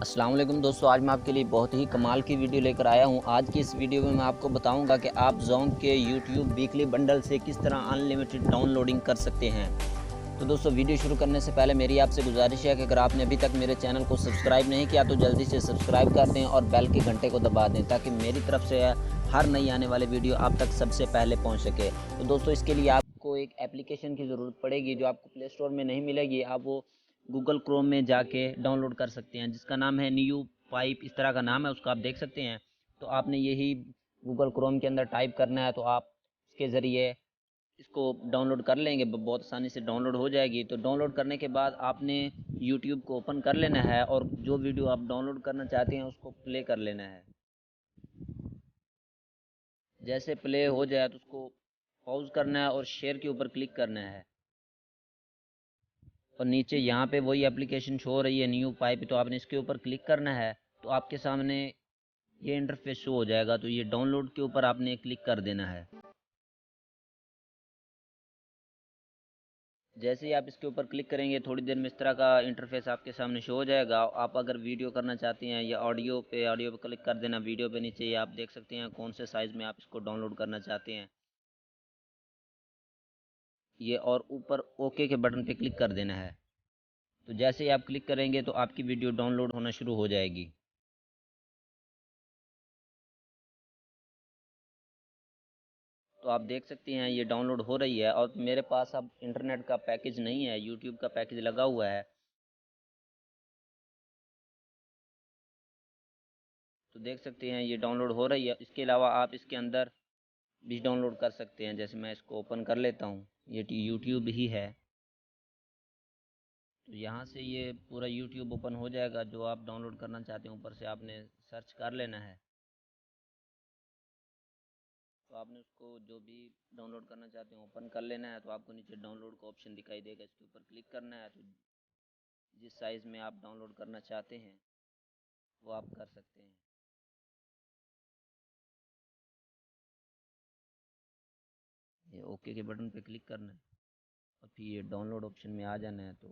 अस्सलाम वालेकुम दोस्तों, आज मैं आपके लिए बहुत ही कमाल की वीडियो लेकर आया हूं। आज की इस वीडियो में मैं आपको बताऊंगा कि आप ज़ोंक के यूट्यूब वीकली बंडल से किस तरह अनलिमिटेड डाउनलोडिंग कर सकते हैं। तो दोस्तों, वीडियो शुरू करने से पहले मेरी आपसे गुजारिश है कि अगर आपने अभी तक मेरे चैनल को सब्सक्राइब नहीं किया तो जल्दी से सब्सक्राइब कर दें और बेल के घंटे को दबा दें ताकि मेरी तरफ से हर नई आने वाली वीडियो आप तक सबसे पहले पहुँच सके। तो दोस्तों, इसके लिए आपको एक एप्लीकेशन की ज़रूरत पड़ेगी जो आपको प्ले स्टोर में नहीं मिलेगी। आप वो गूगल क्रोम में जाके डाउनलोड कर सकते हैं, जिसका नाम है न्यू पाइप, इस तरह का नाम है उसका, आप देख सकते हैं। तो आपने यही गूगल क्रोम के अंदर टाइप करना है, तो आप इसके ज़रिए इसको डाउनलोड कर लेंगे, बहुत आसानी से डाउनलोड हो जाएगी। तो डाउनलोड करने के बाद आपने यूट्यूब को ओपन कर लेना है और जो वीडियो आप डाउनलोड करना चाहते हैं उसको प्ले कर लेना है। जैसे प्ले हो जाए तो उसको पॉज करना है और शेयर के ऊपर क्लिक करना है और नीचे यहाँ पे वही एप्लीकेशन शो हो रही है न्यू पाइप, तो आपने इसके ऊपर क्लिक करना है। तो आपके सामने ये इंटरफेस शो हो जाएगा। तो ये डाउनलोड के ऊपर आपने क्लिक कर देना है। जैसे ही आप इसके ऊपर क्लिक करेंगे थोड़ी देर में इस तरह का इंटरफेस आपके सामने शो हो जाएगा। आप अगर वीडियो करना चाहते हैं या ऑडियो पे क्लिक कर देना। वीडियो पे नीचे ये आप देख सकते हैं कौन से साइज़ में आप इसको डाउनलोड करना चाहते हैं ये, और ऊपर ओके के बटन पे क्लिक कर देना है। तो जैसे ही आप क्लिक करेंगे तो आपकी वीडियो डाउनलोड होना शुरू हो जाएगी। तो आप देख सकते हैं ये डाउनलोड हो रही है और मेरे पास अब इंटरनेट का पैकेज नहीं है, यूट्यूब का पैकेज लगा हुआ है। तो देख सकते हैं ये डाउनलोड हो रही है। इसके अलावा आप इसके अंदर भी डाउनलोड कर सकते हैं। जैसे मैं इसको ओपन कर लेता हूँ, ये यूट्यूब ही है। तो यहाँ से ये पूरा यूट्यूब ओपन हो जाएगा। जो आप डाउनलोड करना चाहते हैं ऊपर से आपने सर्च कर लेना है। तो आपने उसको जो भी डाउनलोड करना चाहते हैं ओपन कर लेना है। तो आपको नीचे डाउनलोड का ऑप्शन दिखाई देगा, इसके ऊपर क्लिक करना है। तो जिस साइज़ में आप डाउनलोड करना चाहते हैं वो आप कर सकते हैं। ये ओके के बटन पे क्लिक करना है और फिर ये डाउनलोड ऑप्शन में आ जाना है। तो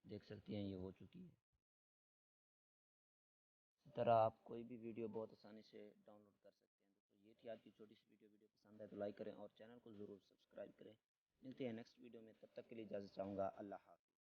देख सकते हैं ये हो चुकी है। इस तरह आप कोई भी वीडियो बहुत आसानी से डाउनलोड कर सकते हैं। दोस्तों, ये थी आज की छोटी सी वीडियो। वीडियो पसंद है तो लाइक करें और चैनल को ज़रूर सब्सक्राइब करें। मिलते हैं नेक्स्ट वीडियो में, तब तक के लिए इजाज़त चाहूँगा। अल्लाह हाफ़िज़।